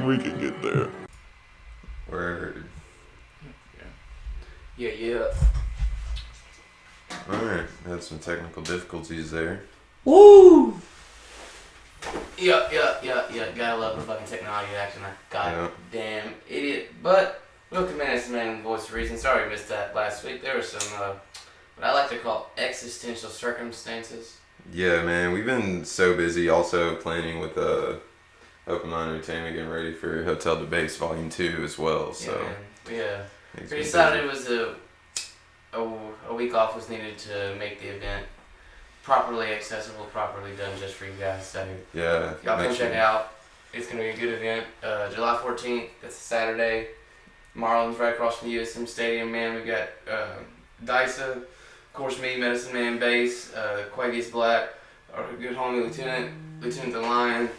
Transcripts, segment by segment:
We can get there. Word. Yeah. Alright, had some technical difficulties there. Woo! Yeah. Gotta love the fucking technology acting like goddamn idiot. But welcome to Man's Man Voice of Reason. Sorry I missed that last week. There were some what I like to call existential circumstances. Yeah, man, we've been so busy also planning with Open Mind Entertainment, getting ready for Hotel Debates Volume 2 as well. So yeah. We decided it was a week off was needed to make the event properly accessible, properly done just for you guys. So yeah, y'all come check it out. It's gonna be a good event. July 14th. That's a Saturday. Marlins right across from the USM Stadium. Man, we got Dysa, of course me, Medicine Man Bass, Quavius Black, our good homie Lieutenant the Lion.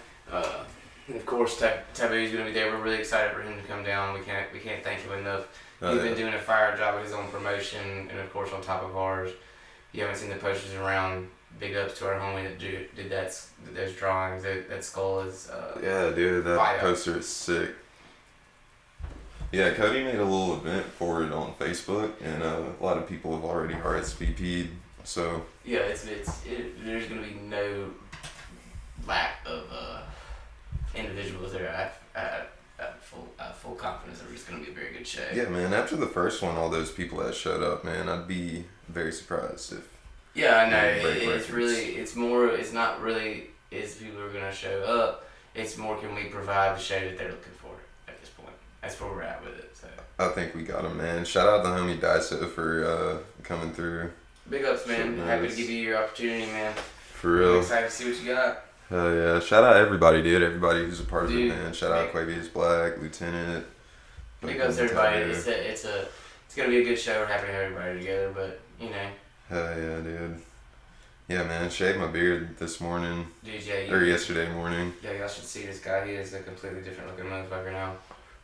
And of course, Taboo's gonna be there. We're really excited for him to come down. We can't thank him enough. He's been doing a fire job with his own promotion, and of course on top of ours. If you haven't seen the posters around, big ups to our homie that did those drawings. That skull is yeah, dude, that bio. poster is sick. Yeah, Cody made a little event for it on Facebook, and a lot of people have already RSVP'd. So yeah, there's gonna be no lack of individuals there. I have full confidence that it's gonna be a very good show. yeah, man. After the first one, all those people that showed up, man, I'd be very surprised if. Yeah, I know. It's not really is people are gonna show up. It's more, can we provide the show that they're looking for at this point? That's where we're at with it. So I think we got him, man. Shout out to homie Dyso for coming through. big ups, man. Happy to give you your opportunity, man. For real. I'm excited to see what you got. Hell yeah. Shout out everybody, dude. Everybody who's a part of it, man. Shout out Quavius Black, Lieutenant. Big ups to everybody. It's gonna be a good show. We're happy to have everybody together, but you know. Hell yeah, dude. Yeah, man. Shaved my beard this morning. Dude, yeah. Or yesterday morning. Yeah, y'all should see this guy. He is a completely different looking motherfucker now.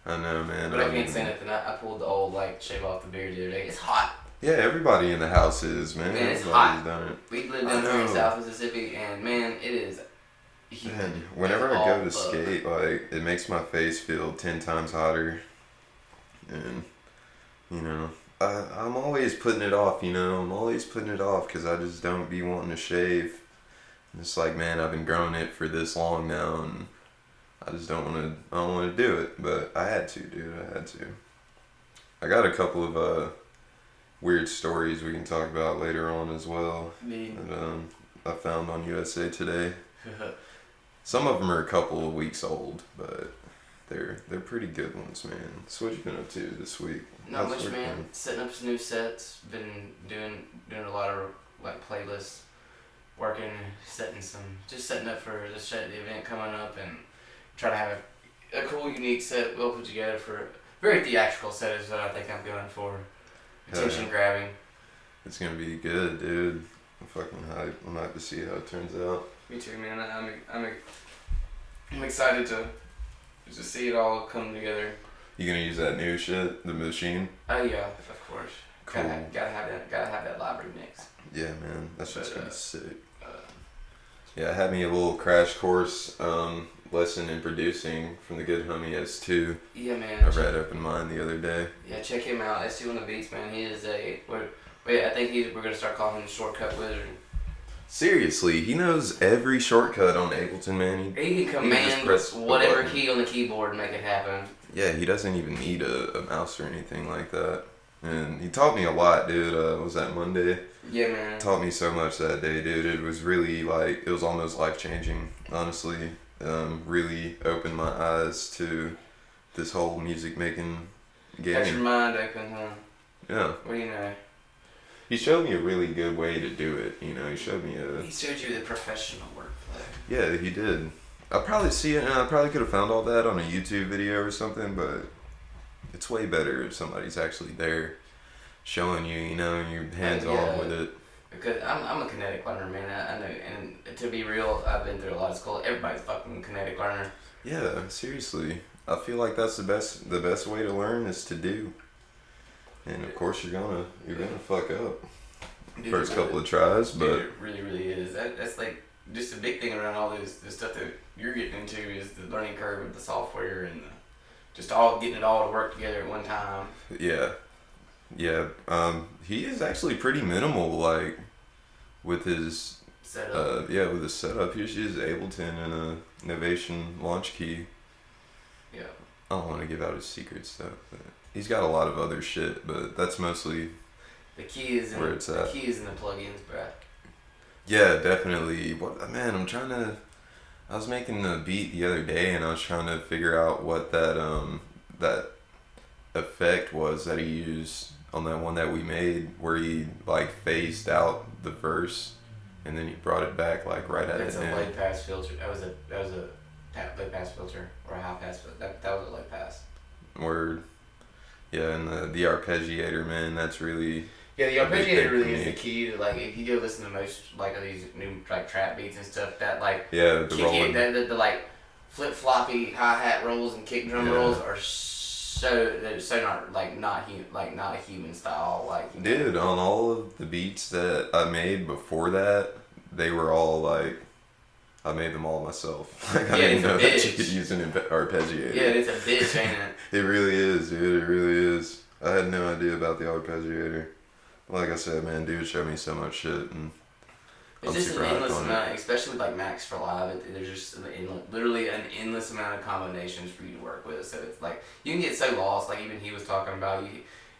I know, man. But I can't say nothing. I pulled the old shave off the beard the other day. It's hot. Yeah, everybody in the house is, man. Man, it's Everybody's hot. done it. We live down here in South Mississippi, and man, it is. Man, whenever I go to skate, it makes my face feel 10 times hotter. And, you know, I'm always putting it off, I'm always putting it off because I just don't be wanting to shave. And it's like, man, I've been growing it for this long now, and I just don't want to do it. But I had to, dude. I had to. I got a couple of weird stories we can talk about later on as well. That I found on USA Today. Some of them are a couple of weeks old, but they're pretty good ones, man. So what you been up to this week? Not much, man. Setting up some new sets. Been doing a lot of playlists, working, setting up for the event coming up, and try to have a cool, unique set well put together for a very theatrical set is what I think I'm going for. Attention grabbing. It's gonna be good, dude. I'm fucking hyped. I'm hyped to see how it turns out. Me too, man. I'm excited to see it all come together. You gonna use that new shit, the machine? Oh yeah, of course. Cool. Gotta have that library mix. Yeah, man. That's just gonna be sick. Yeah, it had me a little crash course lesson in producing from the good homie S2. Yeah, man. I read Open Mind the other day. Yeah, check him out. S2 on the beats, man. He is I think we're gonna start calling him Shortcut Wizard. Seriously, he knows every shortcut on Ableton, man. He can command whatever key on the keyboard and make it happen. Yeah, he doesn't even need a mouse or anything like that. And he taught me a lot, dude. Was that Monday? Yeah, man. Taught me so much that day, dude. It was really it was almost life-changing, honestly. Really opened my eyes to this whole music making game. Got your mind open, huh? Yeah. What do you know? He showed me a really good way to do it, He showed me He showed you the professional workflow. Yeah, he did. I'll probably see it, and I probably could have found all that on a YouTube video or something, but it's way better if somebody's actually there showing you, and you're hands-on with it. Because I'm a kinetic learner, man. I know, and to be real, I've been through a lot of school. Everybody's fucking kinetic learner. Yeah, seriously. I feel like that's the best way to learn is to do. And of course you're gonna fuck up first couple of tries, but it really, really is. That's just a big thing around all this stuff that you're getting into is the learning curve of the software and just all getting it all to work together at one time. Yeah. Yeah. He is actually pretty minimal, like, with his Setup. with his setup. Here's his Ableton and a Novation launch key. Yeah. I don't want to give out his secret stuff, but he's got a lot of other shit, but that's mostly The key is in where it's at. The key is in the plugins, bruh. Yeah, definitely. What man? I was making a beat the other day, and I was trying to figure out what that effect was that he used on that one that we made, where he like phased out the verse, and then he brought it back like right at That's the a end. low pass filter. That was a low pass filter or a high pass filter. That was a low pass. Word. Yeah, and the arpeggiator, man, that's really Yeah, the a big thing arpeggiator for really is me. the key to, like, if you go listen to most like of these new like trap beats and stuff, that like yeah the kick rolling. the like flip floppy hi hat rolls and kick drum Yeah. rolls are they're so not a human style, like, you know. Dude, on all of the beats that I made before that, they were all like, I made them all myself. Like, I Yeah, didn't it's a know that you bitch. could use an arpeggiator. Yeah, it's a bitch, ain't it? It really is, dude. It really is. I had no idea about the arpeggiator. Like I said, man, dude showed me so much shit, and It's I'm just super an hyped endless on it. amount, especially like Max for Live. There's just literally an endless amount of combinations for you to work with. So it's like you can get so lost. Like even he was talking about,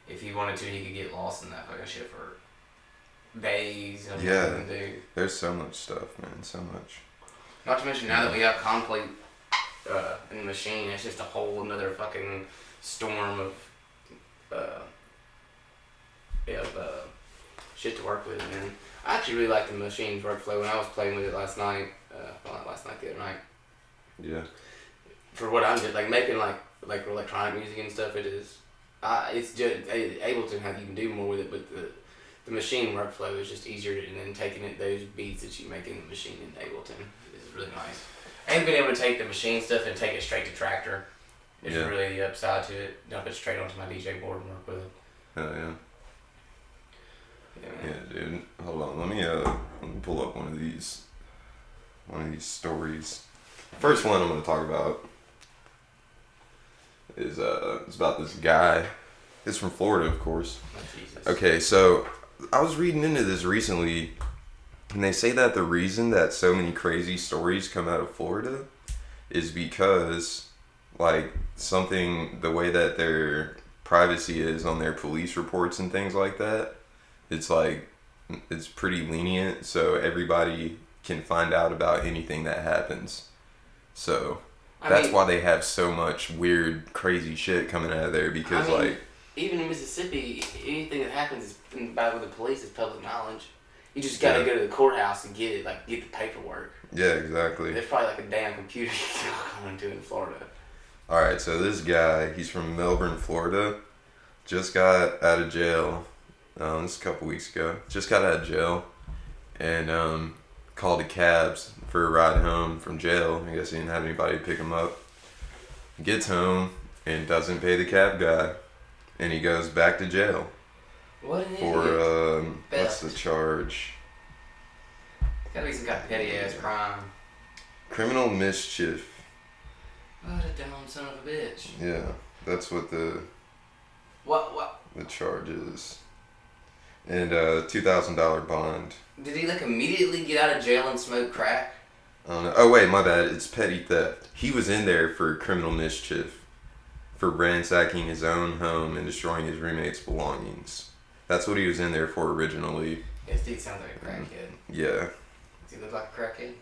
if he wanted to, he could get lost in that fucking shit for days. And Yeah. everything, dude. There's so much stuff, man. So much. Not to mention now that we have Complete in the machine, it's just a whole another fucking storm of shit to work with, man. I actually really like the machine's workflow. When I was playing with it last night, well, not last night, the other night, Yeah. for what I'm doing, like making like electronic music and stuff, it's just Ableton how you can do more with it, but the machine workflow is just easier, and then taking those beats that you make in the machine in Ableton is really nice. And being able to take the machine stuff and take it straight to Tractor is Yeah. really the upside to it. Dump it straight onto my DJ board and work with it. Hell yeah. Yeah, man. Yeah, dude. Hold on. Let me pull up one of these stories. First one I'm gonna talk about is it's about this guy. It's from Florida, of course. Oh, Jesus. Okay, so I was reading into this recently, and they say that the reason that so many crazy stories come out of Florida is because, like, the way that their privacy is on their police reports and things like that, it's like, it's pretty lenient, so everybody can find out about anything that happens. So that's why they have so much weird, crazy shit coming out of there, because, like, even in Mississippi, anything that happens by with the police is public knowledge. You just gotta go to the courthouse and get it, like get the paperwork. yeah, exactly. There's probably like a damn computer you can log on to in Florida. Alright, so this guy, he's from Melbourne, Florida. Just got out of jail. This is a couple weeks ago. Just got out of jail. And called a cabs for a ride home from jail. I guess he didn't have anybody to pick him up. Gets home and doesn't pay the cab guy. And he goes back to jail. What an For, idiot. what's the Theft. charge? Gotta be some kind of petty ass crime. Criminal mischief. What a dumb son of a bitch. Yeah, that's what the What? charge is. And $2,000 bond. Did he like immediately get out of jail and smoke crack? I don't know. Oh wait, my bad. It's petty theft. He was in there for criminal mischief, for ransacking his own home and destroying his roommate's belongings. That's what he was in there for originally. This dude sounds like a crackhead. Yeah. Does he look like a crackhead?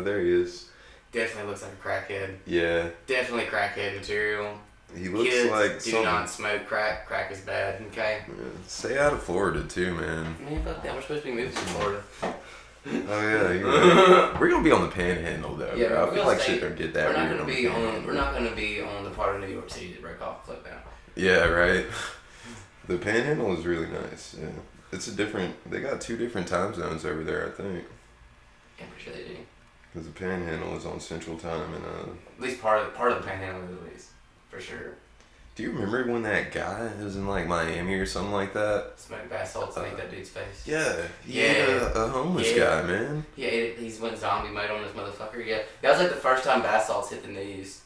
There he is. Definitely looks like a crackhead. Yeah. Definitely crackhead material. He looks Kids like do some. not smoke crack. Crack is bad, okay? Yeah. Stay out of Florida too, man. Man, fuck that. We're supposed to be moving to Florida. Oh yeah, you're right. We're gonna be on the Panhandle though. Yeah, bro. I we're feel gonna like stay- shit don't get that We're not weird gonna the be on. Panhandle. We're not gonna be on the part of New York City that break off float down. Yeah, right. The Panhandle is really nice. Yeah, it's a different. They got 2 different time zones over there, I think. Yeah, I'm pretty sure they do. Because the Panhandle is on Central Time, and At least part of the Panhandle is at least, for sure. do you remember when that guy was in like Miami or something like that? Smoke bath salts and ate that dude's face. Yeah, he Yeah. ate a homeless Yeah. guy, man. He ate it. He's went zombie mode on this motherfucker. Yeah, that was like the first time bath salts hit the news.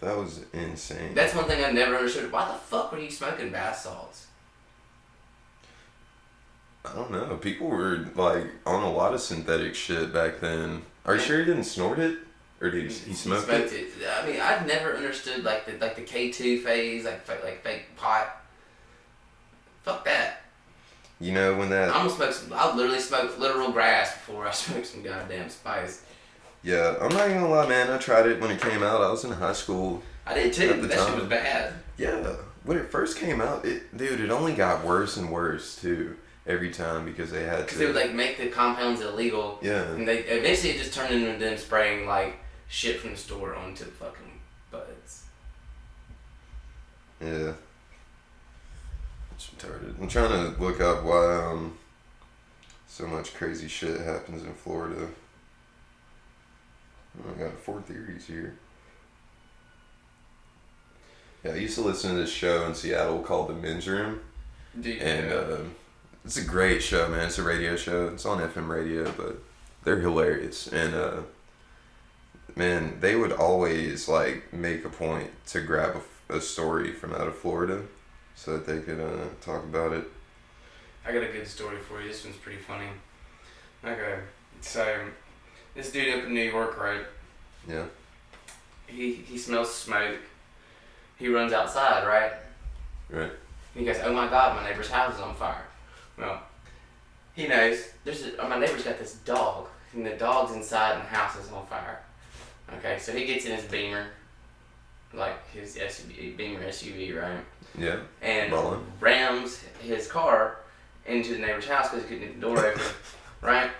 That was insane. That's one thing I never understood. Why the fuck were you smoking bath salts? I don't know. People were like on a lot of synthetic shit back then. Are you sure he didn't snort it, or did he smoke it? I mean, I've never understood like the K2 phase, like fake pot. Fuck that. You know when that. I literally smoked literal grass before I smoked some goddamn spice. Yeah, I'm not gonna lie, man. I tried it when it came out. I was in high school. I did too. But that shit was bad. Yeah, when it first came out, it only got worse and worse too every time because they had to. Because they would like make the compounds illegal. Yeah. And they eventually it just turned into them spraying like shit from the store onto the fucking buds. Yeah. It's retarded. I'm trying to look up why so much crazy shit happens in Florida. I got 4 theories here. Yeah, I used to listen to this show in Seattle called The Men's Room. And it's a great show, man. It's a radio show. It's on FM radio, but they're hilarious. And man, they would always like make a point to grab a story from out of Florida so that they could talk about it. I got a good story for you. This one's pretty funny. Okay, so this dude up in New York, right? Yeah. He smells smoke. He runs outside, right? Right. He goes, "Oh my God, my neighbor's house is on fire." Well, he knows my neighbor's got this dog, and the dog's inside, and the house is on fire. Okay, so he gets in his Beamer, like his Beamer SUV, right? Yeah. And rams his car into the neighbor's house because he couldn't get the door open, right?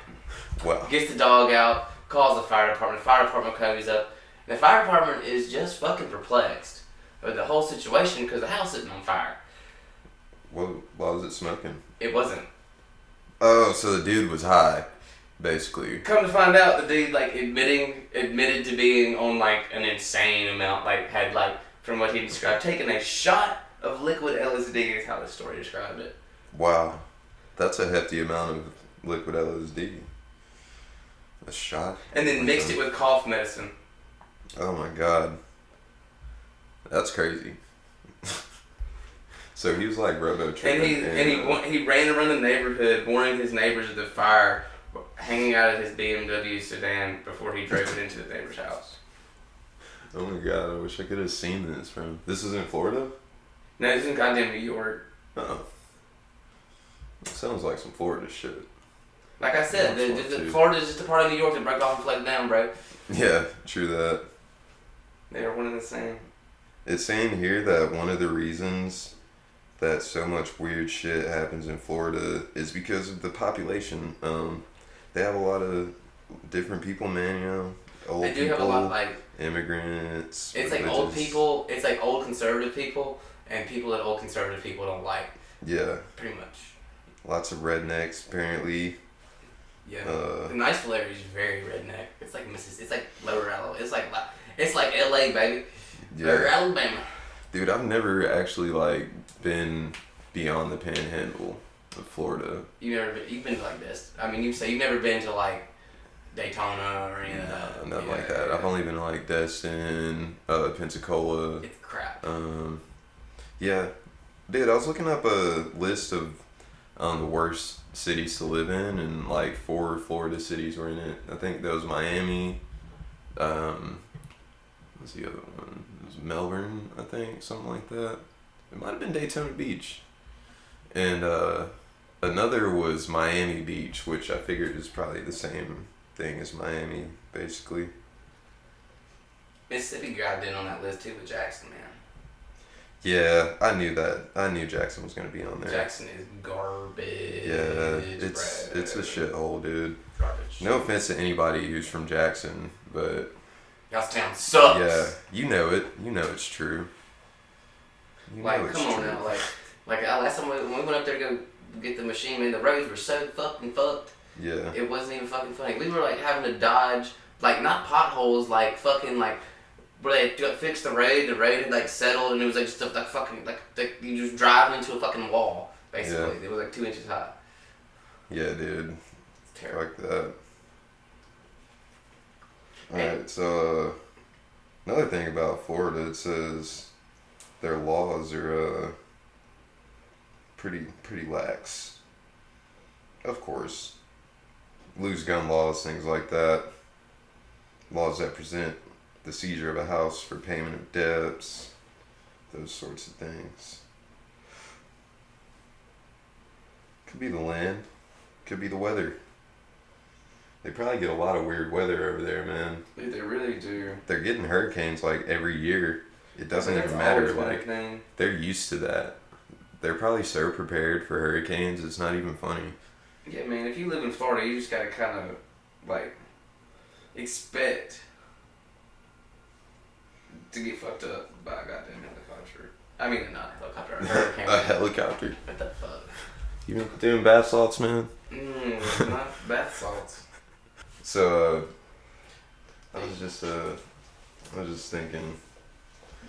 Wow. Gets the dog out, calls the fire department. The fire department comes up. The fire department is just fucking perplexed with the whole situation because the house isn't on fire. Why was it smoking? It wasn't. Oh, so the dude was high, basically. Come to find out, the dude like admitted to being on like an insane amount. Like had like from what he described, taken a shot of liquid LSD is how the story described it. Wow, that's a hefty amount of liquid LSD. A shot. And then mixed it with cough medicine. Oh my God. That's crazy. So he was like robo-tripping. And he ran around the neighborhood warning his neighbors of the fire hanging out of his BMW sedan before he drove it into the neighbor's house. Oh my God, I wish I could have seen this This is in Florida? No, this is in goddamn New York. Oh. That sounds like some Florida shit. Like I said, Florida's just a part of New York that broke off and fled down, bro. Yeah, true that. They are one and the same. It's saying here that one of the reasons that so much weird shit happens in Florida is because of the population. They have a lot of different people, man, you know. Old they do people, have a lot, like immigrants. It's like old people, it's like old conservative people, and people that old conservative people don't like. Yeah. Pretty much. Lots of rednecks, apparently. Yeah. The Niceville area is very redneck. It's like Mississippi. It's like Lower Alabama. It's like LA, baby. Yeah. Or Alabama. Dude, I've never actually like been beyond the Panhandle of Florida. You've been to like this. I mean, you've never been to like Daytona or any of that. Nothing like that. I've only been to like Destin, Pensacola. It's crap. Yeah, dude, I was looking up a list of the worst cities to live in, and like 4 Florida cities were in it. I think that was Miami. What's the other one? It was Melbourne, I think, something like that. It might have been Daytona Beach. And another was Miami Beach, which I figured is probably the same thing as Miami, basically. Mississippi grabbed in on that list too with Jackson, man. Yeah, I knew that. I knew Jackson was gonna be on there. Jackson is garbage. Yeah, it's a shithole, dude. Garbage. No offense to anybody who's from Jackson, but y'all's town sucks. yeah, you know it. You know it's true. You like, know it's come on true. now, like last time when we went up there to go get the machine, man, the roads were so fucking fucked. Yeah. It wasn't even fucking funny. We were like having to dodge, like not potholes, like fucking like where they fixed the road had like settled and it was like just like fucking like you just driving into a fucking wall basically. Yeah. It was like 2 inches high. Yeah, dude. Terrible. Fuck that. Alright, so Another thing about Florida, it says their laws are pretty lax. Of course, loose gun laws, things like that. Laws that present the seizure of a house for payment of debts, those sorts of things. Could be the land, could be the weather. They probably get a lot of weird weather over there, man. Dude, they really do. They're getting hurricanes like every year. It doesn't even matter. Like, they're used to that. They're probably so prepared for hurricanes, it's not even funny. Yeah, man, if you live in Florida, you just gotta kind of, like, expect to get fucked up by a goddamn helicopter. I mean, not a helicopter, a hurricane. A helicopter. What the fuck? You been doing bath salts, man? Not bath salts. So, I was just thinking.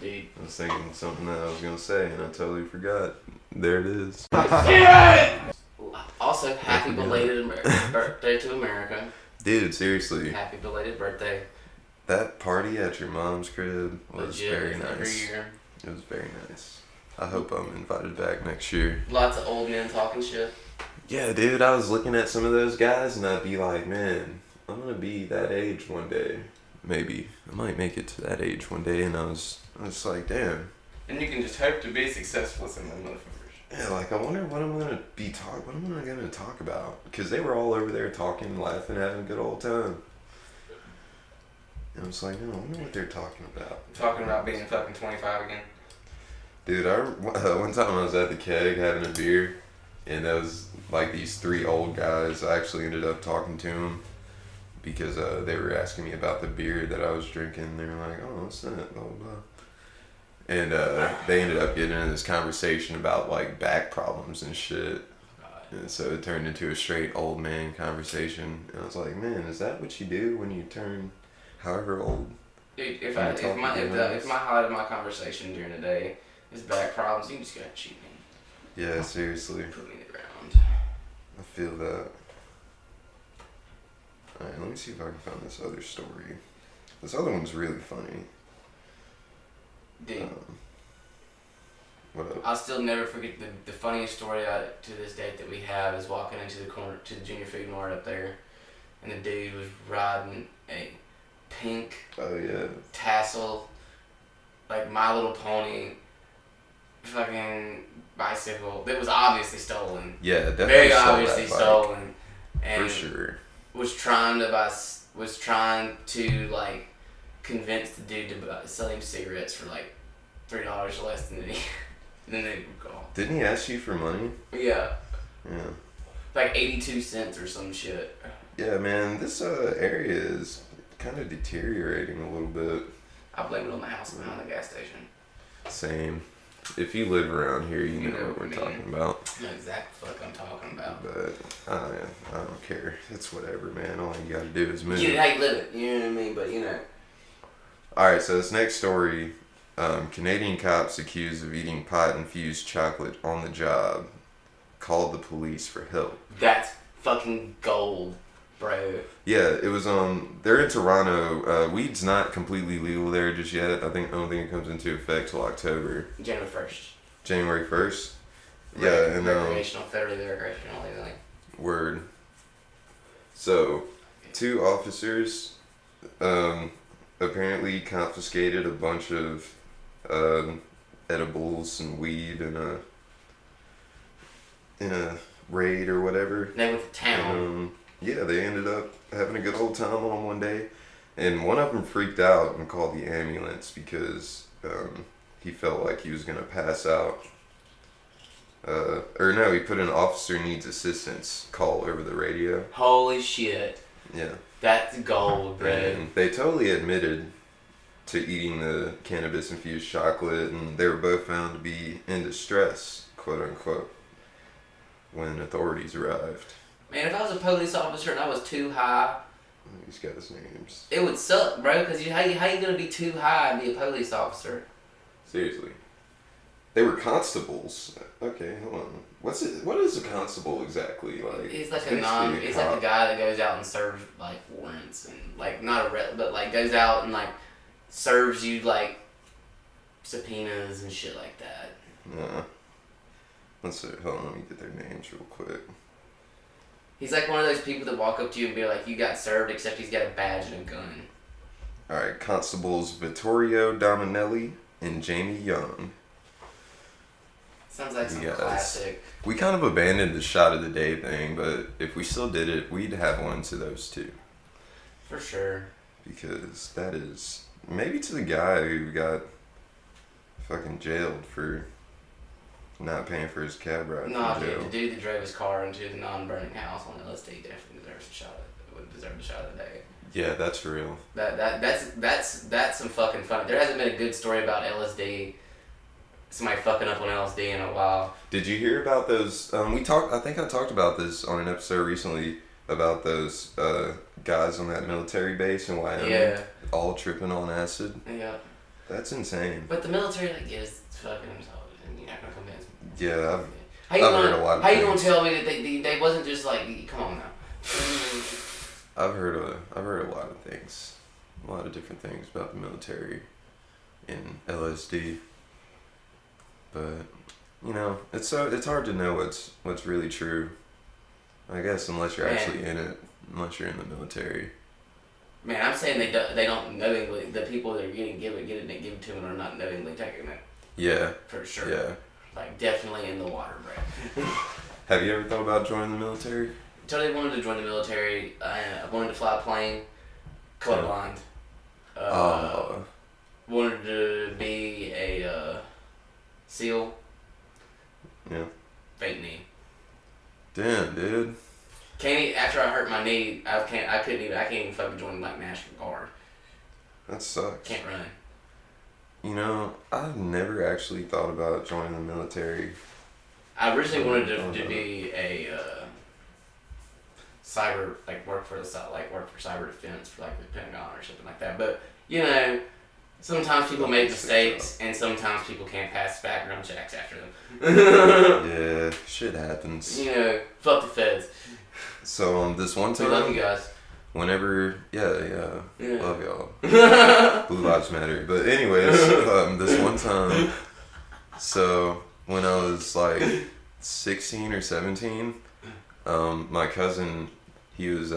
Dude. I was thinking something that I was gonna say, and I totally forgot. There it is. Also, happy belated birthday to America. Dude, seriously. Happy belated birthday. That party at your mom's crib was Legit, very nice. Every year. It was very nice. I hope I'm invited back next year. Lots of old men talking shit. Yeah, dude, I was looking at some of those guys, and I'd be like, man, I'm gonna be that age one day. Maybe. I might make it to that age one day, and I was like, damn. And you can just hope to be successful with some of them motherfuckers. Yeah, like, I wonder what I'm gonna what am I gonna talk about? Because they were all over there talking, laughing, having a good old time. And I was like, no, I wonder what they're talking about. Talking about being fucking 25 again. Dude, one time I was at the keg having a beer, and there was like these three old guys. I actually ended up talking to them because they were asking me about the beer that I was drinking. They were like, oh, what's that? Blah, blah, blah. And they ended up getting into this conversation about like back problems and shit. And so it turned into a straight old man conversation. And I was like, man, is that what you do when you turn however old? Dude, if my highlight of my conversation during the day is back problems, you can just go ahead and shoot me. Yeah, seriously. Put me in the ground. I feel that. Alright, let me see if I can find this other story. This other one's really funny. Dude. What up? I'll still never forget the funniest story to this date that we have is walking into the corner to the Junior Food Mart up there, and the dude was riding a pink tassel, like My Little Pony, fucking bicycle that was obviously stolen. Yeah, definitely. Very obviously stolen, and for sure. Was trying to like convince the dude to sell him cigarettes for like $3 less than they were called. Didn't he ask you for money? Yeah. Yeah. Like 82 cents or some shit. Yeah, man, this area is kind of deteriorating a little bit. I blame it on the house behind the gas station. Same. If you live around here, you know what we're talking about. I know exactly what I'm talking about. But I don't care. It's whatever, man. All you gotta do is move. You know how you live it. You know what I mean? But you know. Alright, so this next story, Canadian cops accused of eating pot-infused chocolate on the job called the police for help. That's fucking gold, bro. Yeah, it was they're in Toronto. Weed's not completely legal there just yet. I don't think it comes into effect till October. January 1st. January 1st? Yeah, and recreational, federally recreational, legally. Word. So, 2 officers apparently confiscated a bunch of edibles and weed in a raid or whatever. They went to town. Yeah, they ended up having a good old time on them one day, and one of them freaked out and called the ambulance because he felt like he was gonna pass out. Or no, he put an officer needs assistance call over the radio. Holy shit. Yeah. That's gold, bro. And they totally admitted to eating the cannabis-infused chocolate, and they were both found to be in distress, quote unquote, when authorities arrived. Man, if I was a police officer and I was too high, These guys' names. it would suck, bro. Because how you gonna be too high and be a police officer? Seriously. They were constables. Okay, hold on. What is a constable exactly? Like, He's like he's like the guy that goes out and serves like warrants and like not but like goes out and like serves you like subpoenas and shit like that. Yeah. Let's see. Hold on, let me get their names real quick. He's like one of those people that walk up to you and be like, "You got served," except he's got a badge and a gun. All right, Constables Vittorio Dominelli and Jamie Young. Sounds like some Yes. classic. We kind of abandoned the shot of the day thing, but if we still did it, we'd have one to those two. For sure. Because that is maybe to the guy who got fucking jailed for not paying for his cab ride Nah, from dude, jail. the dude that drove his car into the non-burning house on LSD definitely deserves a shot. Would deserve a shot of the day. Yeah, that's real. That's some fucking fun. There hasn't been a good story about LSD. Somebody fucking up on LSD in a while. Did you hear about those? I think I talked about this on an episode recently about those guys on that military base in Wyoming. Yeah. All tripping on acid. Yeah. That's insane. But the military like gives fucking themselves, and you're not gonna convince me. Yeah, How you I've gonna, heard a lot of how you things. gonna tell me that they wasn't just like, come on now. I've heard a lot of things, a lot of different things about the military and LSD. But you know, it's hard to know what's really true. I guess unless you're Man. actually in it, unless you're in the military. Man, I'm saying they don't knowingly, the people that are getting give it to them are not knowingly taking it. Yeah. For sure. Yeah. Like, definitely in the water, bro. Have you ever thought about joining the military? Totally wanted to join the military. I wanted to fly a plane. Colorblind. Wanted to be a SEAL. Yeah. Fake knee. Damn, dude. After I hurt my knee, I can't even fucking join like National Guard. That sucks. Can't run. You know, I've never actually thought about joining the military. I originally wanted to be a cyber, like work for cyber defense for like the Pentagon or something like that. But you know, sometimes people make mistakes, and sometimes people can't pass background checks after them. Yeah, shit happens. You know, fuck the feds. So this one We time, love you guys. whenever, yeah, Yeah. love y'all. Blue Lives Matter. But anyways, this one time, so when I was like 16 or 17, my cousin, he was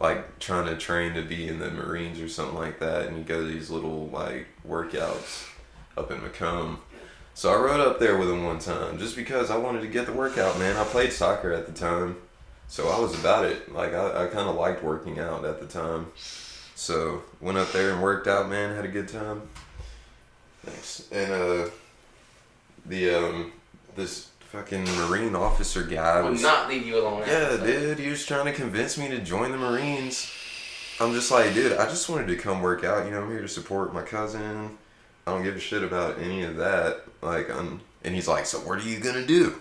like trying to train to be in the Marines or something like that, and he'd go to these little like workouts up in Macomb. So I rode up there with him one time just because I wanted to get the workout, man. I played soccer at the time, so I was about it. Like I kind of liked working out at the time. So went up there and worked out, man. Had a good time. Thanks. And this fucking Marine officer guy I will was not leave you alone. yeah, dude. He was trying to convince me to join the Marines. I'm just like, dude, I just wanted to come work out. You know, I'm here to support my cousin. I don't give a shit about any of that. Like, and he's like, so what are you gonna do?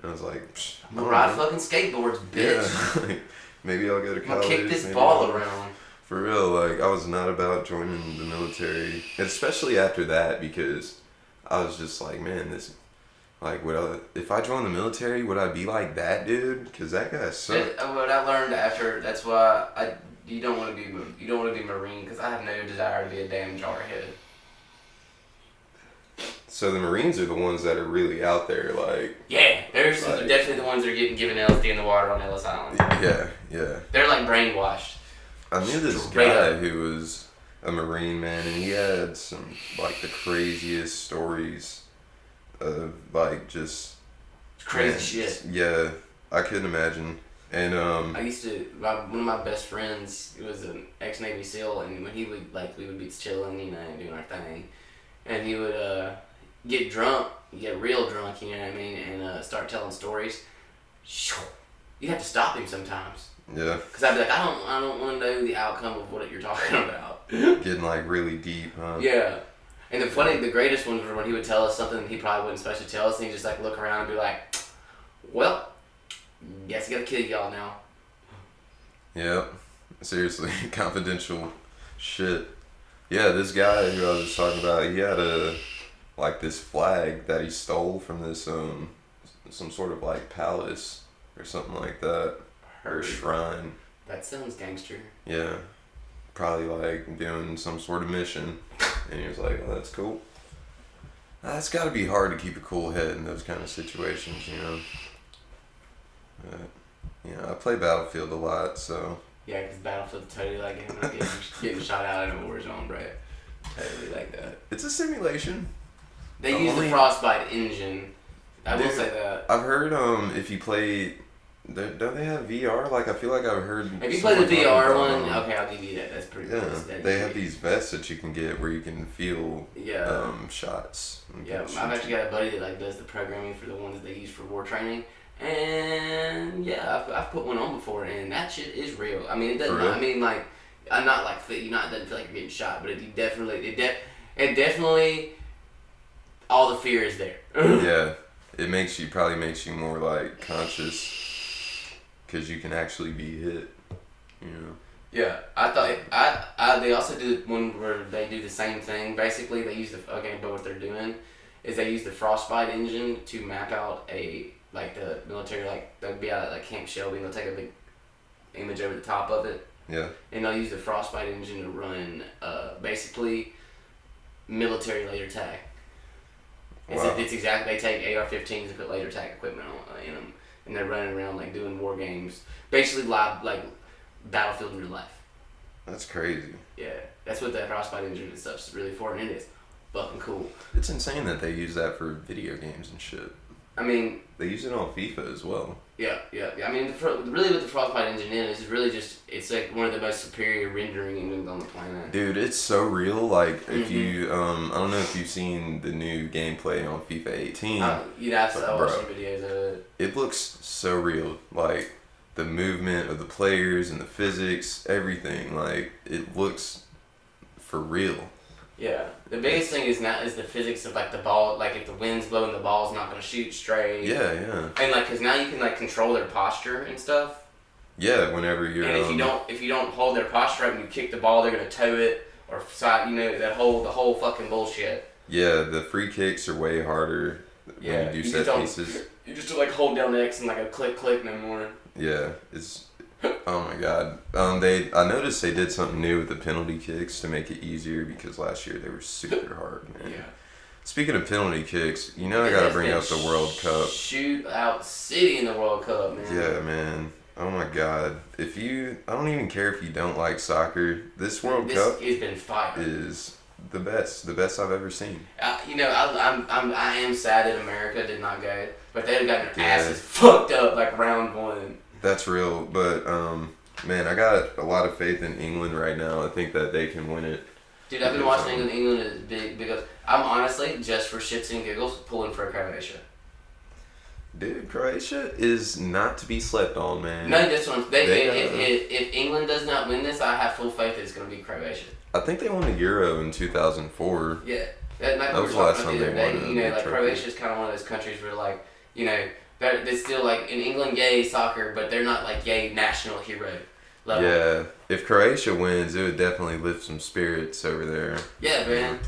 And I was like, I'm gonna ride fucking skateboards, bitch. Yeah, like, maybe I'll go to I'm gonna college. kick this maybe ball I'll- around. For real, like, I was not about joining the military, and especially after that, because I was just like, man, this, like, if I joined the military, would I be like that dude? Because that guy sucked. What I learned after, that's why you don't want to be Marine, because I have no desire to be a damn jarhead. So the Marines are the ones that are really out there, like. Yeah, they're Like- definitely the ones that are getting given LSD in the water on Ellis Island. Yeah. They're like brainwashed. I knew this Straight guy up. who was a Marine, man, and he had some, like, the craziest stories of, like, just. It's crazy man, shit. Yeah, I couldn't imagine. And, I used to, one of my best friends was an ex-Navy SEAL, and when he would, like, we would be chilling, you know, doing our thing, and he would get drunk, get real drunk, you know what I mean, and start telling stories. You'd have to stop him sometimes. yeah, Because I'd be like, I don't want to know the outcome of what you're talking about. getting, like, really deep, huh? Yeah. And the greatest ones were when he would tell us something he probably wouldn't supposed to tell us, and he'd just, like, look around and be like, well, guess I gotta kill y'all now. Yep. Seriously, confidential shit. Yeah, this guy who I was talking about, he had this flag that he stole from this, some sort of, like, palace or something like that. Or shrine. That sounds gangster. Yeah. probably like doing some sort of mission, and he was like, "Oh, that's cool." It's got to be hard to keep a cool head in those kind of situations, you know. I play Battlefield a lot, so. Yeah, because Battlefield's totally like him getting shot out in a war zone, bro. Totally like that. It's a simulation. They use the Frostbite engine. I will say that. I've heard if you play, don't they have VR? Like I feel like I've heard. If you play the VR one, okay, I'll give you that. That's pretty. Yeah, that's they have these vests that you can get where you can feel shots. Yeah, I've actually got a buddy that like does the programming for the ones they use for war training. And yeah, I've put one on before, and that shit is real. I mean, it doesn't. I mean, like, I'm not like it doesn't feel like you're getting shot, but it definitely, all the fear is there. Yeah, it probably makes you more like conscious, because you can actually be hit. You know. Yeah, I thought they also do one where they do the same thing. Basically, they use but what they're doing is they use the Frostbite engine to map out like the military, like they'll be out at like Camp Shelby and they'll take a big image over the top of it. Yeah. And they'll use the Frostbite engine to run basically military laser tag. Wow. It's exactly, they take AR-15s and put laser tag equipment in them, and they're running around like doing war games, basically live like Battlefield in real life. That's crazy. Yeah, that's what that Frostbite engine and stuff's really for, and it is fucking cool. It's insane that they use that for video games and shit. I mean, they use it on FIFA as well. Yeah. I mean, really what the Frostbite engine is really just, it's like one of the most superior rendering engines on the planet. Dude, it's so real. Like, if you, I don't know if you've seen the new gameplay on FIFA 18. I've watched some videos of it. It looks so real. Like, the movement of the players and the physics, everything. Like, it looks for real. Yeah, the biggest thing is the physics of like the ball, like if the wind's blowing, the ball's not gonna shoot straight. Yeah. And like, cause now you can like control their posture and stuff. Yeah, whenever you're. And if you don't hold their posture up and you kick the ball, they're gonna toe it or side. You know the whole fucking bullshit. Yeah, the free kicks are way harder when you do set pieces. You just like hold down X and like a click no more. Yeah, it's. Oh my god. I noticed they did something new with the penalty kicks to make it easier because last year they were super hard, man. Yeah. Speaking of penalty kicks, I gotta bring up the World Cup. Shootout City in the World Cup, man. Yeah, man. Oh my god. I don't even care if you don't like soccer. This World Cup has been fire. Is the best I've ever seen. I am sad that America did not go, but they've gotten their asses fucked up like round one. That's real, but man, I got a lot of faith in England right now. I think that they can win it. Dude, I've been watching England. England is big because I'm honestly, just for shits and giggles, pulling for Croatia. Dude, Croatia is not to be slept on, man. No, this one. If England does not win this, I have full faith that it's going to be Croatia. I think they won the Euro in 2004. Yeah, that was the last time they won. Like Croatia's kind of one of those countries where, like, they're still like in England, yay soccer, but they're not like yay national hero level. Yeah, if Croatia wins, it would definitely lift some spirits over there. Yeah, man.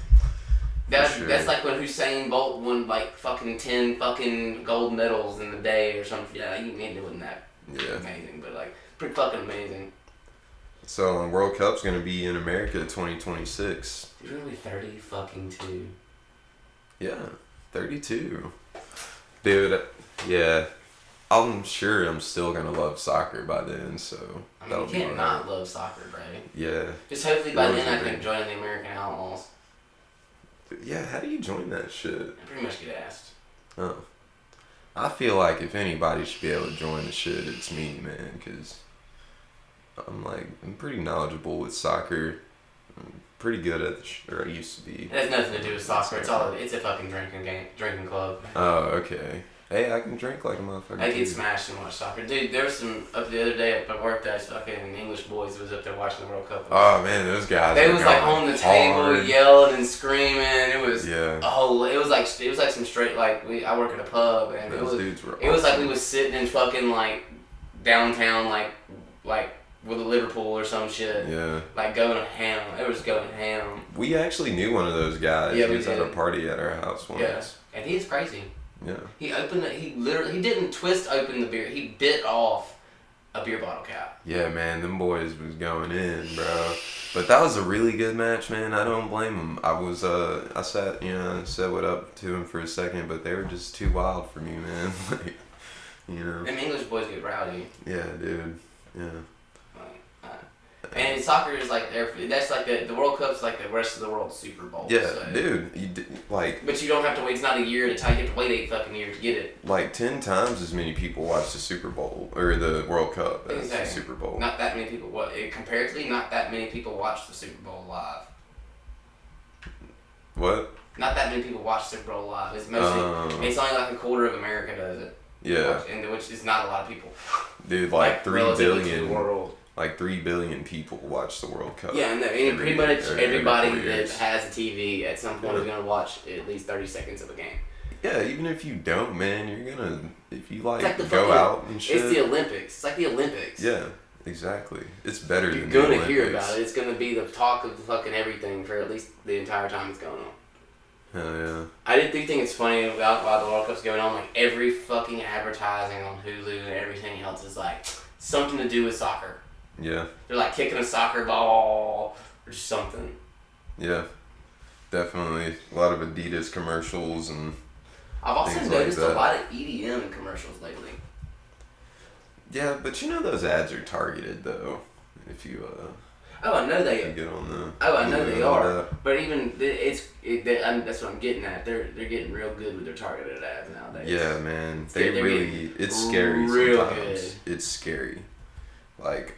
That's like when Usain Bolt won like fucking 10 fucking gold medals in a day or something. Yeah, you need to win that. Amazing, but like pretty fucking amazing. So the World Cup's gonna be in America 2026. You're gonna be 30 fucking 2. Yeah, 32. Dude. Yeah, I'm sure I'm still gonna love soccer by then. So I mean, you can't not love soccer, bro. Yeah. Just hopefully by then I can join the American Outlaws. Yeah, how do you join that shit? I pretty much get asked. Oh, I feel like if anybody should be able to join the shit, it's me, man, because I'm pretty knowledgeable with soccer. I'm pretty good at or I used to be. It has nothing to do with soccer. It's a fucking drinking club. Oh, okay. Hey, I can drink like a motherfucker. I get smashed and watch soccer. Dude, there was some, up the other day at work, that fucking English boys was up there watching the World Cup. Oh, man, those guys. They was like on the table, yelling and screaming. It was, yeah. Oh, it was like some straight, like, I work at a pub, and those dudes were it was like we was sitting in fucking, like, downtown, like with a Liverpool or some shit. Yeah. Like going ham. It was going ham. We actually knew one of those guys. Yeah, he was at a party at our house once. Yeah. And he's crazy. Yeah. He opened it. He didn't twist open the beer. He bit off a beer bottle cap. Yeah, man, them boys was going in, bro. But that was a really good match, man. I don't blame them. I sat, said what up to him for a second, but they were just too wild for me, man. Like, Them English boys get rowdy. Yeah, dude. Yeah. And soccer is like that's like the World Cup's like the rest of the world's Super Bowl. Yeah, so. dude. But you don't have to wait. It's not a year at a time. You have to wait 8 fucking years to get it. Like 10 times as many people watch the Super Bowl or the World Cup as exactly. the Super Bowl. Not that many people. Comparatively, not that many people watch the Super Bowl live. What? Not that many people watch Super Bowl live. It's mostly. It's only like a quarter of America does it. Yeah. And which is not a lot of people. Dude, like 3 billion. To the world. Like 3 billion people watch the World Cup. Yeah, and pretty much everybody that has a TV at some point is going to watch at least 30 seconds of a game. Yeah, even if you don't, man, you're going to, if you like go out and shit. It's the Olympics. It's like the Olympics. Yeah, exactly. It's better than the You're Olympics. going to hear about it. It's going to be the talk of fucking everything for at least the entire time it's going on. Hell yeah. I do think it's funny about while the World Cup's going on, like every fucking advertising on Hulu and everything else is like something to do with soccer. Yeah. They're like kicking a soccer ball or something. Yeah. Definitely. A lot of Adidas commercials and I've also things noticed like a lot of EDM commercials lately. Yeah, but those ads are targeted though. If you Oh, I know they. get on the. Oh, I know they are. But even that's what I'm getting at. They're getting real good with their targeted ads nowadays. Yeah, man. It's scary sometimes. It's scary. Like,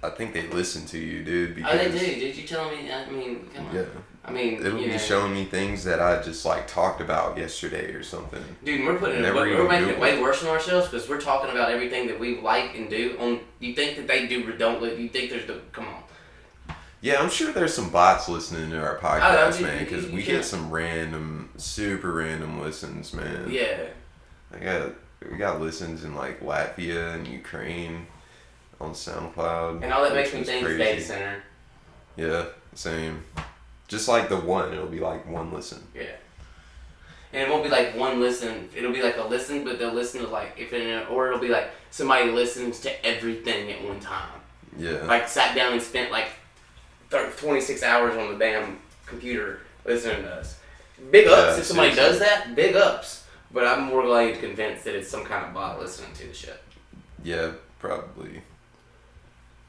I think they listen to you, dude. Because, they do. Did you tell me? I mean, come on. Yeah. I mean, it'll be showing me things that I just like talked about yesterday or something. Dude, we're making it way worse than ourselves because we're talking about everything that we like and do. You think that they do? You think there's come on. Yeah, I'm sure there's some bots listening to our podcast, man, because we get some super random listens, man. Yeah. We got listens in like Latvia and Ukraine on SoundCloud. And all that makes me think is data center. Yeah, same. Just like the one, it'll be like one listen. Yeah. And it won't be like one listen. It'll be like a listen, but they'll listen to like or it'll be like somebody listens to everything at one time. Yeah. Like sat down and spent like 26 hours on the damn computer listening to us. Big ups if somebody does that. Big ups. But I'm more likely convinced that it's some kind of bot listening to the shit. Yeah, probably.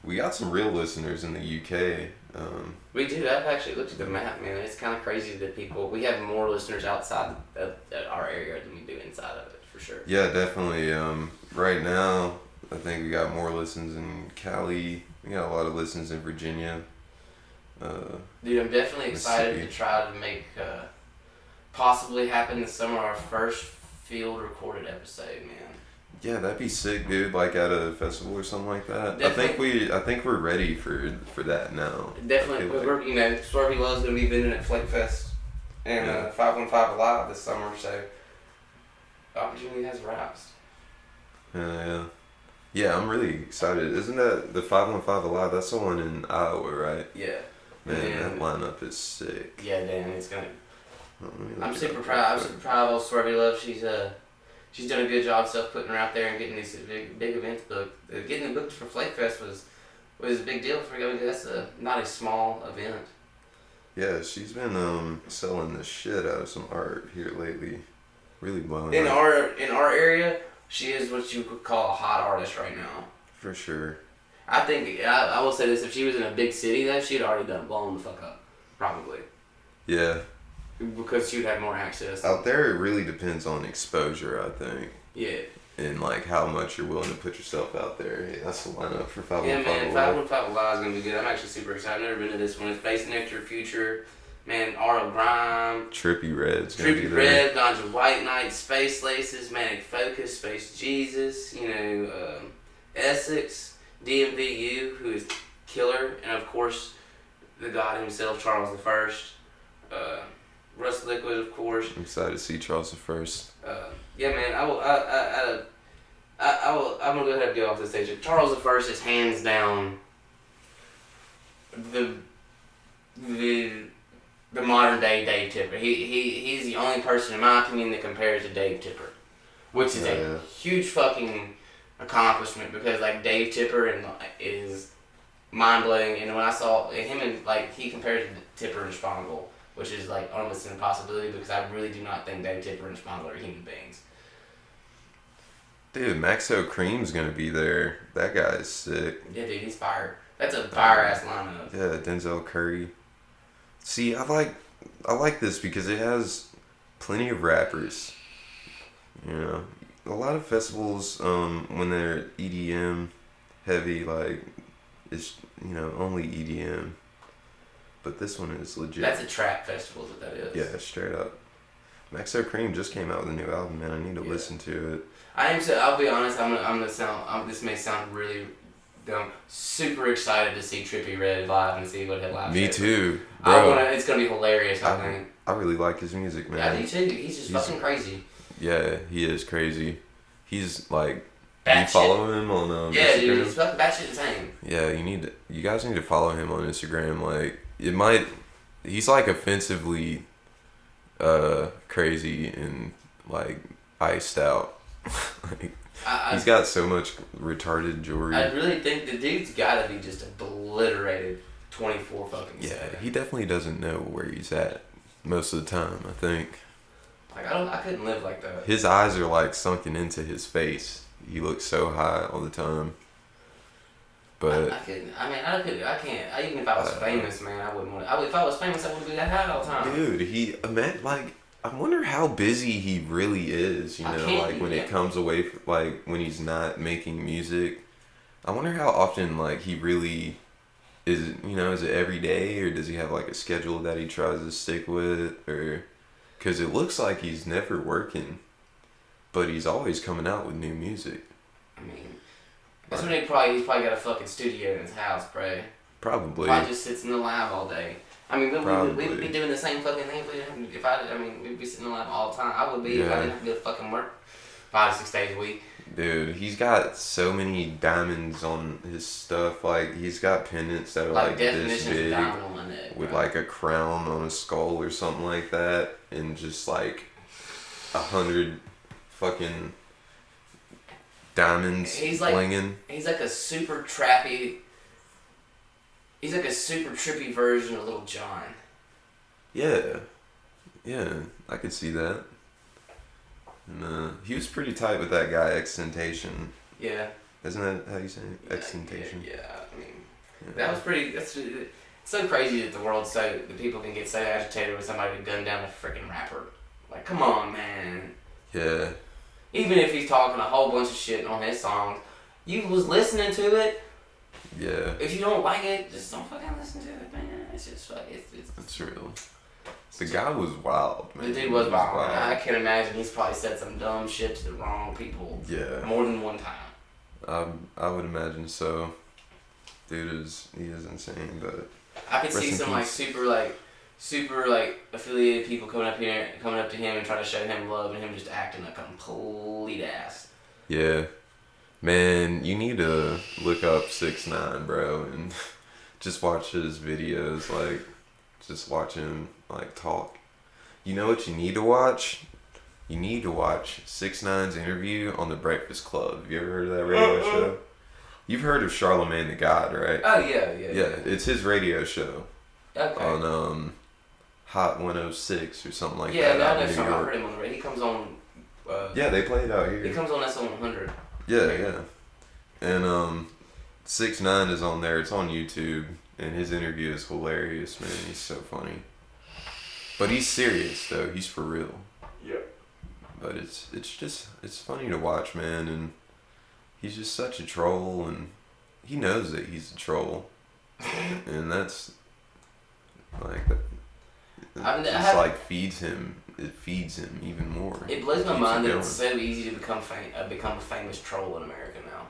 We got some real listeners in the UK. We do. I've actually looked at the map, man. It's kind of crazy that we have more listeners outside of our area than we do inside of it, for sure. Yeah, definitely. Right now, I think we got more listens in Cali. We got a lot of listens in Virginia. Dude, I'm definitely excited to try to make possibly happen this summer our first field recorded episode, man. Yeah, that'd be sick, dude. Like at a festival or something like that. Definitely. I think we're ready for that now. Definitely, we're Swervy Love's gonna be vending at Flake Fest and 515 Alive this summer, so opportunity has arisen. Yeah. Yeah, I'm really excited. Isn't that the 515 Alive? That's the one in Iowa, right? Yeah. Man, that lineup is sick. Yeah, damn, it's gonna. I'm super proud. I'm super proud of Swervy Love. She's done a good job putting her out there and getting these big events booked. Getting them booked for Flake Fest was a big deal for her. That's not a small event. Yeah, she's been selling the shit out of some art here lately. Really blowing in our area, she is what you could call a hot artist right now. For sure. I think I will say this: if she was in a big city, though, she'd already done blown the fuck up, probably. Yeah. Because she'd have more access. Out there, it really depends on exposure, I think. Yeah. And like how much you're willing to put yourself out there. Yeah, that's the lineup for 515 Yeah, man, 515 Live is gonna be good. I'm actually super excited. I've never been to this one. It's Bass Nectar, Future, man, R.L. Grime, Trippie Redd's Trippie Redd, Ganja White Knight, Space Laces, Manic Focus, Space Jesus, Essex, DMVU, who is killer, and of course, the God himself, Charles I. Russ Liquid, of course. I'm excited to see Charles I. Yeah, man. I'm gonna go ahead and go off the stage. Charles I is hands down the modern day Dave Tipper. He's the only person, in my opinion, that compares to Dave Tipper, which is a huge fucking accomplishment because like Dave Tipper and is mind blowing. And when I saw him and like he compared Tipper and Spangle, which is like almost an impossibility because I really do not think Dave Tipper and Spangle are human beings. Dude, Maxo Cream's gonna be there. That guy's sick. Yeah, dude, he's fire. That's a fire ass lineup. Yeah, Denzel Curry. See, I like this because it has plenty of rappers. You know, a lot of festivals when they're EDM heavy, like it's only EDM. But this one is legit. That's a trap festival, is what that is. Yeah, straight up. Maxo Cream just came out with a new album, man. I need to listen to it. I'll be honest. I'm gonna sound. This may sound really dumb. Super excited to see Trippie Redd live and see what he'll live. Me too, bro. It's gonna be hilarious. I think. I really like his music, man. I do too. He's just fucking crazy. Yeah, he is crazy. He's like. Bat you follow him on yeah, Instagram? dude, he's fucking batshit insane. Yeah, you guys need to follow him on Instagram. Like he's like offensively crazy and like iced out. Like he's got so much retarded jewelry. I really think the dude's gotta be just obliterated 24 fucking Yeah, 7. he definitely doesn't know where he's at most of the time, I think. Like I couldn't live like that. His eyes are like sunken into his face. He looks so high all the time. But I can't. Even if I was famous, man, I wouldn't want to. If I was famous, I wouldn't be that high all the time. Dude, I wonder how busy he really is. Like when it comes away, like when he's not making music. I wonder how often like he really is. Is it every day or does he have like a schedule that he tries to stick with or? Because it looks like he's never working, but he's always coming out with new music. I mean, that's when he's probably got a fucking studio in his house, bro. Probably. Probably just sits in the lab all day. I mean, we would be doing the same fucking thing we'd be sitting in the lab all the time. I would be if I didn't have to go to fucking work 5 to 6 days a week. Dude, he's got so many diamonds on his stuff. Like, he's got pendants that are like this big on my neck, with bro. like a crown on a skull or something like that, and just like 100 fucking diamonds blinging. He's like a super trappy. He's like a super trippy version of Lil Jon. Yeah, I could see that. And he was pretty tight with that guy, Extentation. Yeah. Isn't that how you say it? Extentation. Yeah, I mean, that was pretty. It's so crazy that the people can get so agitated with somebody to gun down a freaking rapper. Like, come on, man. Yeah. Even if he's talking a whole bunch of shit on his songs, you was listening to it. Yeah. If you don't like it, just don't fucking listen to it, man. It's just like it's. That's real. The guy was wild, man. The dude was wild. I can imagine he's probably said some dumb shit to the wrong people. Yeah. More than one time. I would imagine so. Dude he is insane, but. I could see some super affiliated people coming up to him and trying to show him love, and him just acting a complete ass. Yeah, man, you need to look up 6ix9ine, bro, and just watch his videos. Like, just watch him like talk. You know what you need to watch? You need to watch 6ix9ine's interview on The Breakfast Club. Have you ever heard of that radio show? You've heard of Charlemagne the God, right? Oh yeah. Yeah, it's his radio show. Okay. On Hot 106 or something like that. Yeah, I out know in New something. I've York. heard him on the radio. He comes on. Yeah, they play it out here. He comes on SO 100. Yeah. And 6ix9ine is on there. It's on YouTube, and his interview is hilarious, man. He's so funny. But he's serious though. He's for real. Yeah. But it's funny to watch, man, and he's just such a troll, and he knows that he's a troll, and that's like like feeds him. It feeds him even more. It blows my mind that it's so easy to become a famous troll in America now.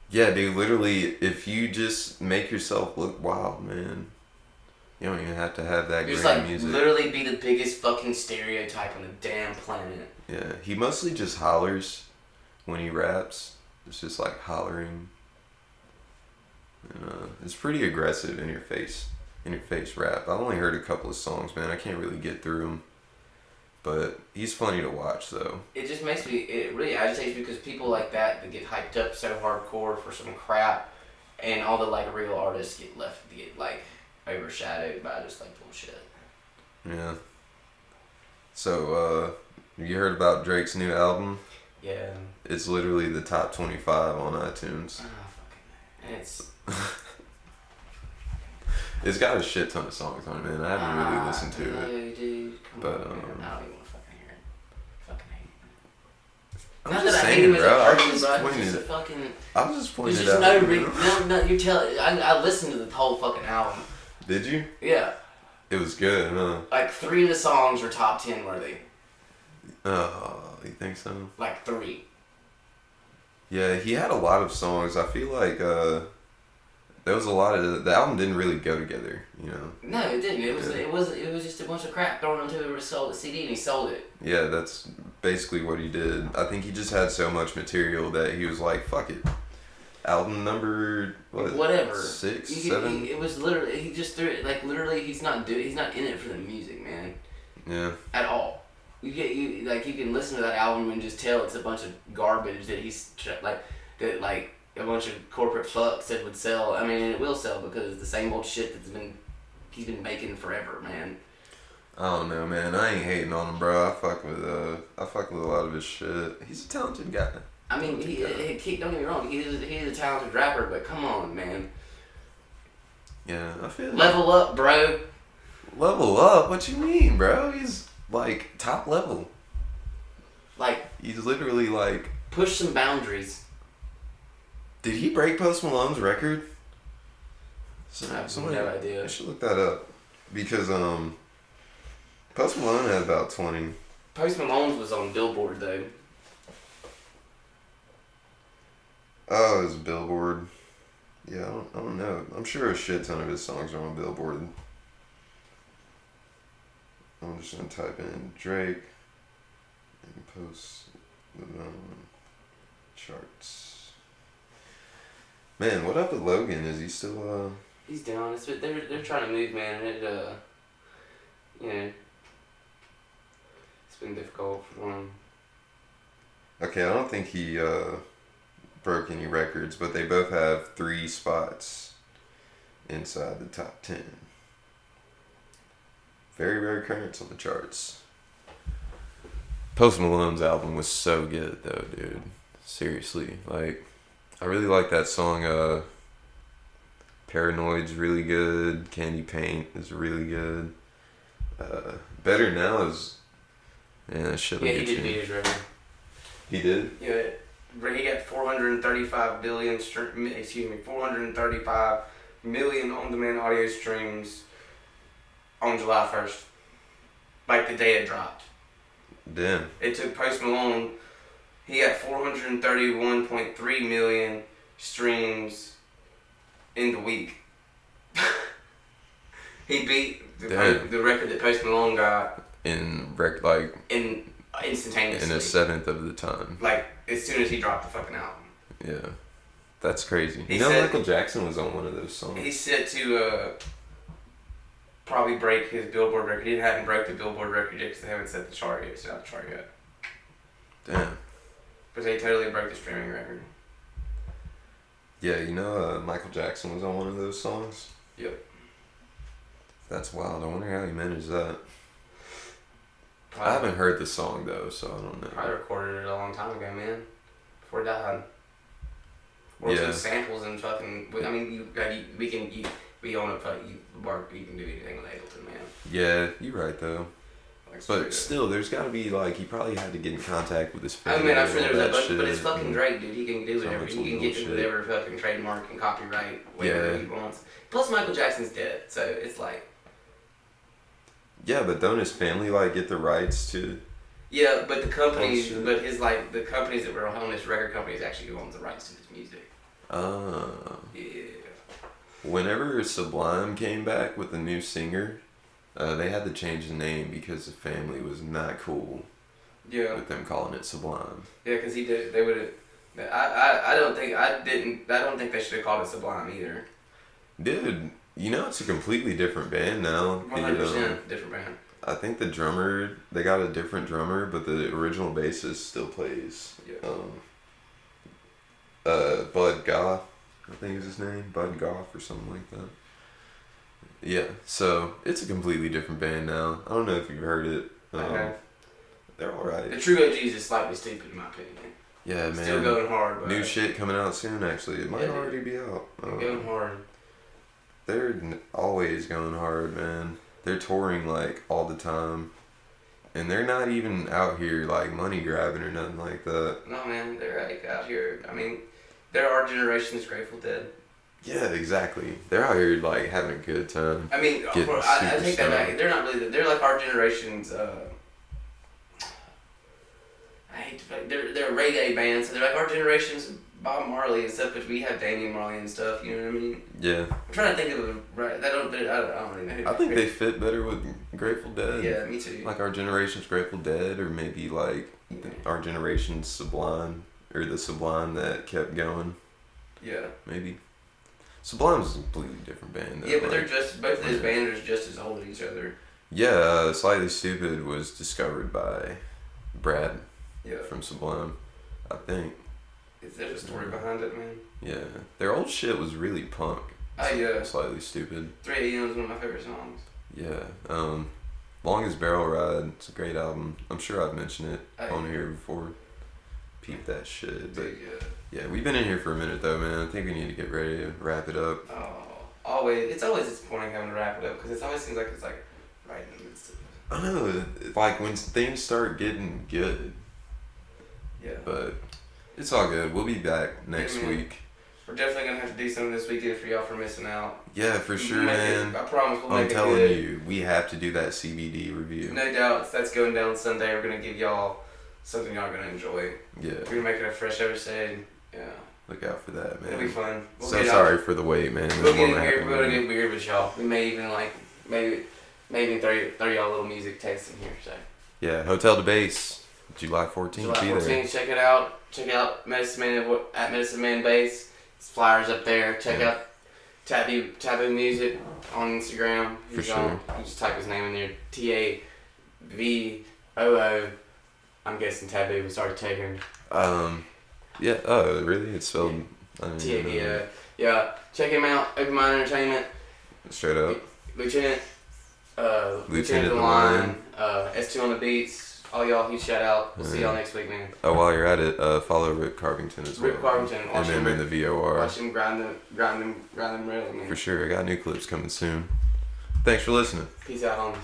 Yeah, dude. Literally, if you just make yourself look wild, man, you don't even have to have that great music. Literally be the biggest fucking stereotype on the damn planet. Yeah, he mostly just hollers when he raps. It's just like hollering. And, it's pretty aggressive in your face rap. I only heard a couple of songs, man. I can't really get through them. But he's funny to watch, though. It just makes me, it really agitates me because people like that get hyped up so hardcore for some crap, and all the like real artists get like overshadowed by just like bullshit. Yeah. So, you heard about Drake's new album? Yeah. It's literally the top 25 on iTunes. Oh, fucking. And it's. It's got a shit ton of songs on it, man. I haven't really listened to no, it. Dude, come But, on, man. I don't even want to fucking hear it. Fucking hate it. I'm Not just that I hate saying, him as bro. a I person, was bro. just It's pointing just a it. fucking. I was just pointing There's it just out. no reason. No, you tell. I listened to the whole fucking album. Did you? Yeah. It was good, huh? Like 3 of the songs are top 10 worthy. Oh, you think so? Like 3. Yeah, he had a lot of songs. I feel like there was a lot of the album didn't really go together, you know. No, it didn't. Yeah. It was just a bunch of crap thrown onto a sold CD, and he sold it. Yeah, that's basically what he did. I think he just had so much material that he was like, "Fuck it." Album number what? Whatever. 6, You 7. it was literally he just threw it like literally he's not in it for the music, man, Yeah. at all. You can listen to that album and just tell it's a bunch of garbage that that a bunch of corporate fucks that would sell. I mean, it will sell because it's the same old shit he's been making forever, man. I don't know, man. I ain't hating on him, bro. I fuck with a lot of his shit. He's a talented guy. I mean, don't get me wrong, he's a talented rapper, but come on, man. Yeah, I feel Level up, bro. Level up? What you mean, bro? He's like top level. Like, He's literally like. push some boundaries. Did he break Post Malone's record? I have no idea. I should look that up because Post Malone had about 20. Post Malone's was on Billboard though. Oh, it was Billboard. Yeah, I don't know. I'm sure a shit ton of his songs are on Billboard. I'm just gonna type in Drake and Post Malone charts. Man, what up with Logan? Is he still He's down. They're trying to move, man, and it's been difficult for him. Okay, I don't think he broke any records, but they both have 3 spots inside the top 10. Very rare occurrence on the charts. Post Malone's album was so good though, dude. Seriously, like I really like that song. Paranoid's really good. Candy Paint is really good. Better Now is, man, that shit will Yeah, he get did you. beat his record. He did. Yeah, he got 435 billion. 435 million on-demand audio streams on July 1st, like the day it dropped. Damn. It took Post Malone. He got 431.3 million streams in the week. He beat the record that Post Malone got in instantaneously. in a seventh of the time. Like as soon as he dropped the fucking album. Yeah, that's crazy. He You know, said- Michael Jackson was on one of those songs. He's set to probably break his Billboard record. He hadn't broke the Billboard record yet because they haven't set the chart yet. It's not the chart yet. Damn. But they totally broke the streaming record. Yeah, you know, Michael Jackson was on one of those songs. Yep. That's wild. I wonder how he managed that. Probably, I haven't heard the song though, so I don't know. Probably recorded it a long time ago, man. Before he died. Or Yeah. some samples and fucking. I mean, we own a fucking work. You can do anything with Ableton, man. Yeah, you're right though. Like, But still, there's got to be like he probably had to get in contact with his family. I mean, I'm sure and all there's that that, but it's shit, fucking and- Drake, dude. He can do So whatever. much He can little get to shit. whatever fucking trademark and copyright whatever Yeah. he wants. Plus, Michael Jackson's dead, so it's like. Yeah, but don't his family like get the rights to? Yeah, but the companies, shit. but his the companies that were on his record companies actually owns the rights to his music. Yeah. Whenever Sublime came back with a new singer, they had to change the name because the family was not cool Yeah. with them calling it Sublime. Yeah, because he did. They would have. I don't think they should have called it Sublime either. Dude, you know it's a completely different band now. 100% different band. I think the drummer, they got a different drummer, but the original bassist still plays. Yeah. Bud Goff, I think is his name, Bud Goff or something like that. Yeah, so it's a completely different band now. I don't know if you've heard it. They're alright. The True OGs is slightly stupid in my opinion. Yeah, man. Still going hard. But New shit coming out soon, actually. It might already be out. Going hard. They're always going hard, man. They're touring, like, all the time. And they're not even out here, like, money grabbing or nothing like that. No, man. They're, like, out here. I mean, they're our generation's Grateful Dead. Yeah, exactly. They're out here, like, having a good time. I mean, I take that back. They're not really... They're, like, our generation's... I hate to... They're a reggae band, so they're, like, our generation's Bob Marley and stuff, but we have Damian Marley and stuff, you know what I mean? Yeah. I'm trying to think of a... Right, I don't really know. I think they fit better with Grateful Dead. Yeah, me too. Like our generation's Grateful Dead, or maybe like our generation's Sublime, or the Sublime that kept going. Yeah. Maybe. Sublime's a completely different band. Though. Yeah, but they're just... Both of those bands are just as old as each other. Yeah, Slightly Stupid was discovered by Brad Yeah. from Sublime, I think. There's a story behind it, man. Yeah. Their old shit was really punk. Yeah. Slightly Stupid. 3 AM is one of my favorite songs. Yeah. Longest Barrel Ride. It's a great album. I'm sure I've mentioned it on here before. Peep that shit. But yeah, we've been in here for a minute though, man. I think we need to get ready to wrap it up. Oh, it's always disappointing having to wrap it up because it always seems like it's like right in the midst of it. I know, like when things start getting good. Yeah. But it's all good. We'll be back next week. We're definitely gonna have to do something this weekend for y'all for missing out. Yeah, for sure, man. I promise we'll make it good. I'm telling you, we have to do that CBD review. No doubt, that's going down Sunday. We're gonna give y'all something y'all gonna enjoy. Yeah. We're gonna make it a fresh episode. Yeah. Look out for that, man. It'll be fun. So sorry for the wait, man. We're gonna get weird with y'all. We may even maybe throw y'all a little music taste in here. So. Yeah, Hotel de Base, July 14th. July 14th. Check it out. Check out Medicine Man at Medicine Man Bass. His flyers up there. Check out Taboo Music on Instagram. For sure. You just type his name in there. TAVOO. I'm guessing Taboo was already taken. Yeah. Oh, really? It's spelled. TAVO. Yeah. Check him out. Open Mind Entertainment. Straight up. Lieutenant the Line. S2 on the Beats. All y'all, huge shout out. We'll see y'all next week, man. Oh, while you're at it, follow Rick Carvington as well. Rick Carvington. And then in the VOR. Watch him grind them really, man. For sure. I got new clips coming soon. Thanks for listening. Peace out, homies.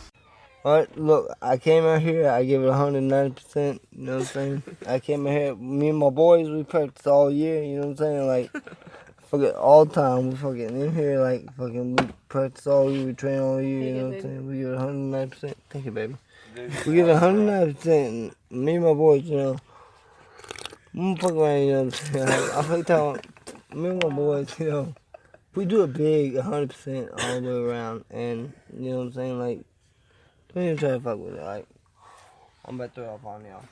Alright, look, I came out here, I give it 190%, you know what I'm saying? I came out here, me and my boys, we practice all year, you know what I'm saying? Like, fucking all the time, we fucking in here, like, fucking, we practice all year, we train all year, you know what I'm saying? We give it 190%. Thank you, baby. We give it 190%, me and my boys, you know, I'm fucking around, you know what I'm saying? I fucking tell me and my boys, you know, we do it big, 100% all the way around, and, you know what I'm saying, like, don't even try to fuck with it, like, I'm about to throw up on y'all.